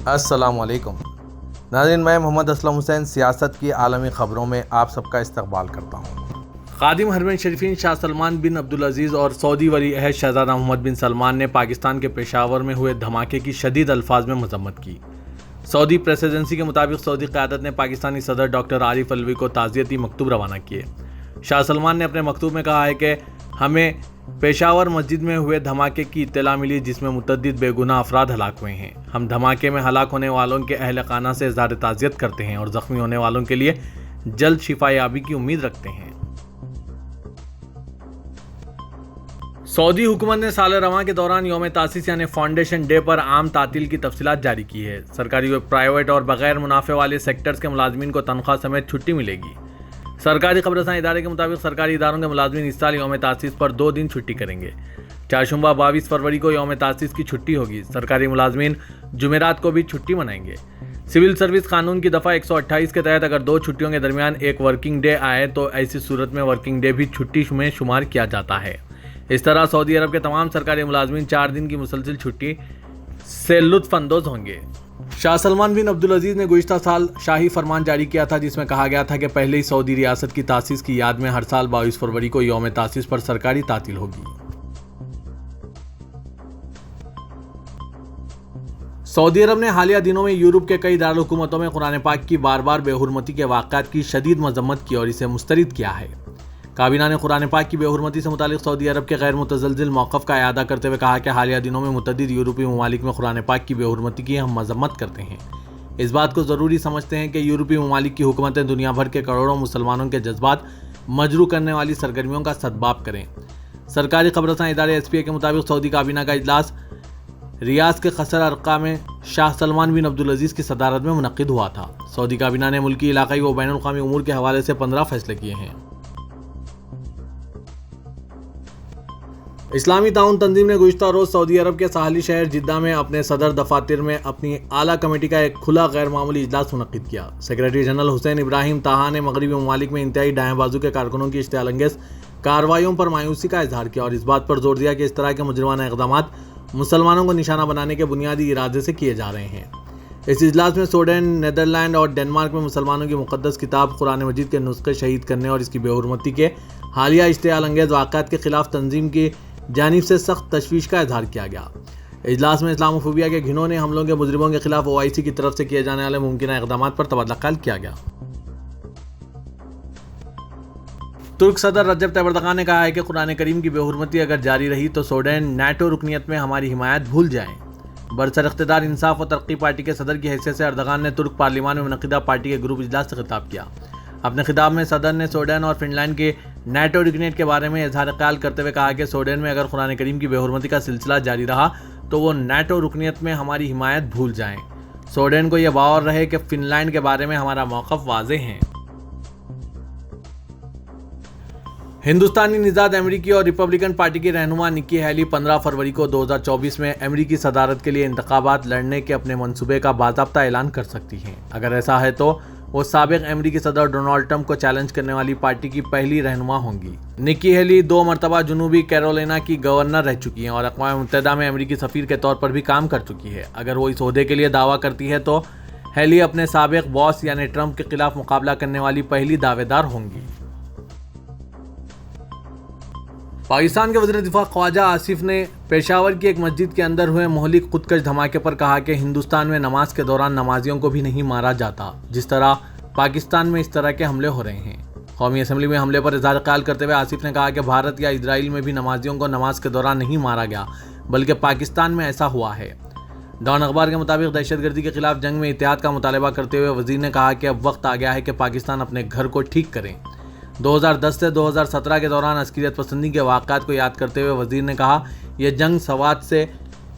अस्सलाम वालेकुम नाज़रीन, मैं मोहम्मद असलम हुसैन सियासत की आलमी ख़बरों में आप सबका इस्तकबाल करता हूँ। खादिम हरमैन शरीफीन शाह सलमान बिन अब्दुल अजीज़ और सऊदी वली अहद शहज़ादा मोहम्मद बिन सलमान ने पाकिस्तान के पेशावर में हुए धमाके की शदीद अल्फाज में मजम्मत की। सऊदी प्रेस एजेंसी के मुताबिक सऊदी क़यादत ने पाकिस्तानी सदर डॉक्टर आरिफ अलवी को ताज़ियती मकतूब रवाना किए। शाह सलमान ने अपने मकतूब में कहा है कि हमें पेशावर मस्जिद में हुए धमाके की इत्तला मिली जिसमें मुतअद्दिद बेगुनाह अफराद हलाक हुए हैं। हम धमाके में हलाक होने वालों के अहल खाना से इज़हार ताज़ियत करते हैं और ज़ख्मी होने वालों के लिए जल्द शिफायाबी की उम्मीद रखते हैं। सऊदी हुकूमत ने साल रवां के दौरान यौम तासीस यानी फाउंडेशन डे पर आम तातील की तफसीलात जारी की है। सरकारी व प्राइवेट और बगैर मुनाफे वाले सेक्टर्स के मुलाजमीन को तनख्वाह समेत छुट्टी मिलेगी। सरकारी खबरसां इदारे के मुताबिक सरकारी इदारों के मुलाजमीन इस साल यौम तासीस पर 2 दिन छुट्टी करेंगे। चारशुम्बा 22 फरवरी को यौम तासीस की छुट्टी होगी। सरकारी मुलाजमीन जुमेरात को भी छुट्टी मनाएंगे। सिविल सर्विस कानून की दफ़ा 128 के तहत अगर 2 छुट्टियों के दरमियान एक वर्किंग डे आए तो ऐसी सूरत में वर्किंग डे भी छुट्टी में शुमार किया जाता है। इस तरह सऊदी अरब के तमाम सरकारी मुलाजमीन 4 दिन की मुसलसल छुट्टी से लुत्फ अंदोज होंगे। शाह सलमान बिन अब्दुल अजीज़ ने गुज़िश्ता साल शाही फरमान जारी किया था जिसमें कहा गया था कि पहले ही सऊदी रियासत की तासीस की याद में हर साल 22 फरवरी को यौम तासीस पर सरकारी तातील होगी। सऊदी अरब ने हालिया दिनों में यूरोप के कई दारुल हुकूमतों में कुरान पाक की बार बार बेहुरमती के वाक़यात की शदीद मजम्मत की और इसे मुस्तरद किया है। काबीना ने कुरान पाक की बेहुरमती से मुतालिक सऊदी अरब के गैर मुतज़लज़िल मौक़िफ़ का इआदा करते हुए कहा कि हालिया दिनों में मुतअद्दिद यूरोपीय ममालिक में कुरान पाक की बेहुरमती की हम मजम्मत करते हैं। इस बात को ज़रूरी समझते हैं कि यूरोपीय ममालिक की हुकूमतें दुनिया भर के करोड़ों मुसलमानों के जज्बात मजरू करने वाली सरगर्मियों का सद्भाव करें। सरकारी खबरसां इदारे SPA के मुताबिक सऊदी काबीना का इजलास रियाद के कसर अरक़ा में शाह सलमान बिन अब्दुल अजीज़ की सदारत में मुनक़्क़िद हुआ था। सऊदी काबीना ने मुल्की, इलाक़ाई व बैनुल-अक़वामी उमूर के हवाले से 15 फैसले किए हैं। इस्लामी ताउन तंजीम ने गुज़िश्ता रोज़ सऊदी अरब के साहली शहर जिद्दा में अपने सदर दफातर में अपनी आला कमेटी का एक खुला गैर मामूली इजलास मुनक़्क़िद किया। सेक्रेटरी जनरल हुसैन इब्राहिम ताहा ने मगरबी ममालिक में इंतहाई दाएं बाजू के कारकुनों की इश्तियालंगेज़ कार्रवाइयों पर मायूसी का इजहार किया और इस बात पर जोर दिया कि इस तरह के मुजरिमाना इक़दामात मुसलमानों को निशाना बनाने के बुनियादी इरादे से किए जा रहे हैं। इस इजलास में स्वीडन, नीदरलैंड और डेनमार्क में मुसलमानों की मुक़द्दस किताब कुरान मजीद के नुस्खे शहीद करने और इसकी बेहुरमती के हालिया इश्तियालंगेज़ वाक़यात के खिलाफ तंजीम की जानिब से सख्त तशवीश का इजहार किया गया। इजलास में इस्लामोफोबिया के घिनौने हमलों के मुजरिमों के खिलाफ OIC की तरफ से किए जाने वाले मुमकिन इक़दामात पर तबादला ख्याल किया गया। तुर्क सदर रजब तैयब एर्दोगान ने कहा है कि कुरान करीम की बेहुरमती अगर जारी रही तो स्वीडन NATO रुकनियत में हमारी हिमायत भूल जाएं। बरसर इख्तिदार इंसाफ और तरक्की पार्टी के सदर की हैसियत से एर्दोगान ने तुर्क पार्लियामान में मुनक़्क़िदा पार्टी के ग्रुप इजलास से खिताब किया। अपने खिताब में सदर ने स्वीडन और फिनलैंड के NATO रुकनियत के बारे में इजहार ख्याल करते हुए कहा कि स्वीडन में अगर कुरान करीम की बेहुरमती का सिलसिला जारी रहा तो वो NATO रुकनियत में हमारी हिमायत भूल जाएं। स्वीडन को यह बावर रहे कि फिनलैंड के बारे में हमारा मौक़िफ़ वाज़ेह है। हिंदुस्तानी निज़ाद अमेरिकी और रिपब्लिकन पार्टी की रहनुमा निक्की हैली 15 फरवरी को 2024 में अमेरिकी सदारत के लिए इंतखाबात लड़ने के अपने मंसूबे का बाज़ाब्ता ऐलान कर सकती हैं। अगर ऐसा है तो वो साबिक़ अमेरिकी सदर डोनाल्ड ट्रंप को चैलेंज करने वाली पार्टी की पहली रहनुमा होंगी। निक्की हैली 2 मरतबा जनूबी कैरोलिना की गवर्नर रह चुकी हैं और अक़वाम मुत्तहिदा में अमेरिकी सफ़ीर के तौर पर भी काम कर चुकी है। अगर वो इस ओहदे के लिए दावा करती है तो हैली अपने साबिक़ बॉस यानी ट्रंप के खिलाफ मुकाबला करने वाली पहली दावेदार होंगी। पाकिस्तान के वज़ीर दिफा ख्वाजा आसिफ ने पेशावर की एक मस्जिद के अंदर हुए मोहलिक खुदकश धमाके पर कहा कि हिंदुस्तान में नमाज के दौरान नमाजियों को भी नहीं मारा जाता जिस तरह पाकिस्तान में इस तरह के हमले हो रहे हैं। कौमी असम्बली में हमले पर इज़हार ख्याल करते हुए आसिफ ने कहा कि भारत या इजराइल में भी नमाजियों को नमाज के दौरान नहीं मारा गया बल्कि पाकिस्तान में ऐसा हुआ है। डॉन अखबार के मुताबिक दहशतगर्दी के खिलाफ जंग में इत्तेहाद का मुतालबा करते हुए वज़ीर ने कहा कि अब वक्त आ गया है कि पाकिस्तान अपने घर को ठीक करें। 2010 से 2017 के दौरान अस्करियत पसंदी के वाक़यात को याद करते हुए वज़ीर ने कहा यह जंग सवात से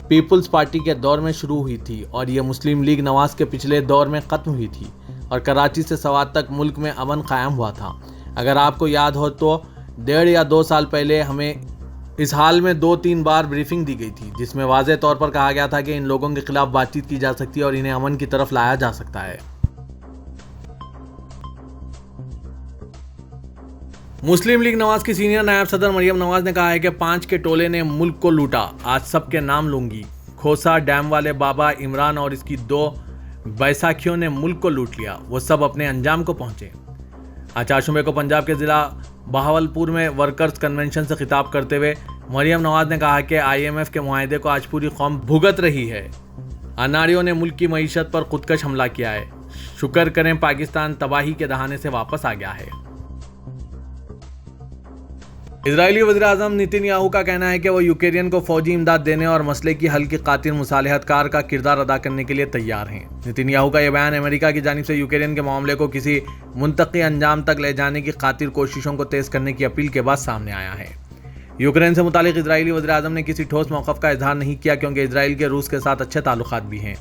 पीपल्स पार्टी के दौर में शुरू हुई थी और यह मुस्लिम लीग नवाज के पिछले दौर में ख़त्म हुई थी और कराची से सवात तक मुल्क में अमन कायम हुआ था। अगर आपको याद हो तो 1.5 या 2 साल पहले हमें इस हाल में 2-3 बार ब्रीफिंग दी गई थी जिसमें वाज़ेह तौर पर कहा गया था कि इन लोगों के खिलाफ बातचीत की जा सकती है और इन्हें अमन की तरफ लाया जा सकता है। मुस्लिम लीग नवाज की सीनियर नायब सदर मरियम नवाज ने कहा है कि 5 के टोले ने मुल्क को लूटा, आज सबके नाम लूंगी। खोसा, डैम वाले बाबा, इमरान और इसकी 2 बैसाखियों ने मुल्क को लूट लिया, वो सब अपने अंजाम को पहुंचे। आज 4 सूबे को पंजाब के जिला बहावलपुर में वर्कर्स कन्वेंशन से खिताब करते हुए मरियम नवाज ने कहा कि IMF के मुआहदे को आज पूरी कौम भुगत रही है। अनाड़ियों ने मुल्क की मईशत पर खुदकश हमला किया है। शुक्र करें पाकिस्तान तबाही के दहाने से वापस आ गया है। इजरायली वज़ीर-ए-आज़म नेतन्याहू का कहना है कि वो यूक्रेन को फौजी इमदाद देने और मसले की हल के कातिल मुसालहतकार का किरदार अदा करने के लिए तैयार हैं। नेतन्याहू का यह बयान अमेरिका की जानिब से यूक्रेन के मामले को किसी मुंतकी अंजाम तक ले जाने की कातिल कोशिशों को तेज करने की अपील के बाद सामने आया है। यूक्रेन से मुतालिक इजरायली वज़ीर-ए-आज़म ने किसी ठोस मौक़िफ़ का इजहार नहीं किया क्योंकि इसराइल के रूस के साथ अच्छे ताल्लुकात भी हैं।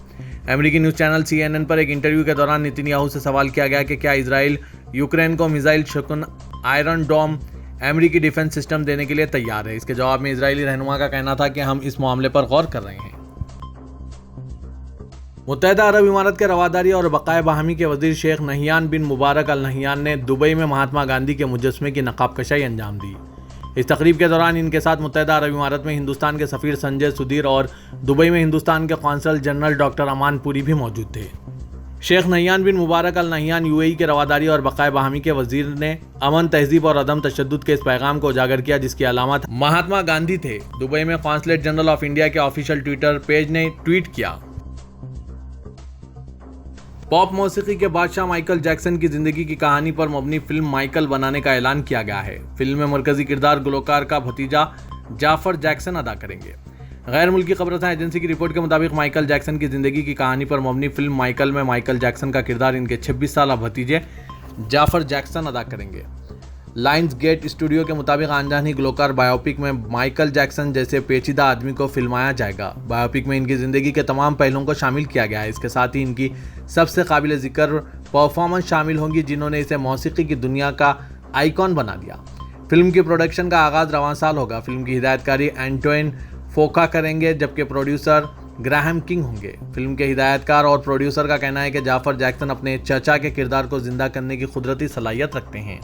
अमेरिकी न्यूज़ चैनल CNN पर एक इंटरव्यू के दौरान नेतन्याहू से सवाल किया गया कि क्या इसराइल यूक्रेन को मिसाइल शकुन, आयरन डोम, अमेरिकी डिफेंस सिस्टम देने के लिए तैयार है। इसके जवाब में इजरायली रहनुमा का कहना था कि हम इस मामले पर गौर कर रहे हैं। मुत्तहिदा अरब इमारात के रवादारी और बकाए बाहमी के वजीर शेख नहियान बिन मुबारक अल नहियान ने दुबई में महात्मा गांधी के मुजस्समे की नकाबकशाई अंजाम दी। इस तकरीब के दौरान इनके साथ मुत्तहिदा अरब इमारात में हिंदुस्तान के सफ़ीर संजय सुधीर और दुबई में हिंदुस्तान के कौंसल जनरल डॉक्टर अमान पुरी भी मौजूद थे। शेख नहियान बिन मुबारक अल नहियान UAE के रवादारी और बकाए बाहमी के वजीर ने अमन, तहजीब और अदम तशद्दुद के इस पैगाम को उजागर किया जिसकी अलामत महात्मा गांधी थे। दुबई में कौंसलेट जनरल ऑफ इंडिया के ऑफिशियल ट्विटर पेज ने ट्वीट किया। पॉप मौसीकी के बादशाह माइकल जैक्सन की जिंदगी की कहानी पर मबनी फिल्म माइकल बनाने का ऐलान किया गया है। फिल्म में मरकजी किरदार गुलकार का भतीजा जाफर जैक्सन अदा करेंगे। गैर मुल्की खबरसां एजेंसी की रिपोर्ट के मुताबिक माइकल जैक्सन की जिंदगी की कहानी पर मबनी फिल्म माइकल में माइकल जैक्सन का किरदार इनके 26 साल भतीजे जाफर जैक्सन अदा करेंगे। लाइन्स गेट स्टूडियो के मुताबिक अनजानी गुलकार बायोपिक में माइकल जैक्सन जैसे पेचीदा आदमी को फिल्माया जाएगा। बायोपिक में इनकी ज़िंदगी के तमाम पहलुओं को शामिल किया गया है। इसके साथ ही इनकी सबसे काबिल ज़िक्र परफॉर्मेंस शामिल होंगी जिन्होंने इसे मौसीकी की दुनिया का आइकॉन बना दिया। फिल्म की प्रोडक्शन का आगाज़ रवां साल होगा। फिल्म की हिदायतकारी एंटोइन फोका करेंगे जबकि प्रोड्यूसर ग्राहम किंग होंगे। फिल्म के हिदायतकार और प्रोड्यूसर का कहना है कि जाफर जैक्सन अपने चचा के किरदार को जिंदा करने की कुदरती सलाहियत रखते हैं।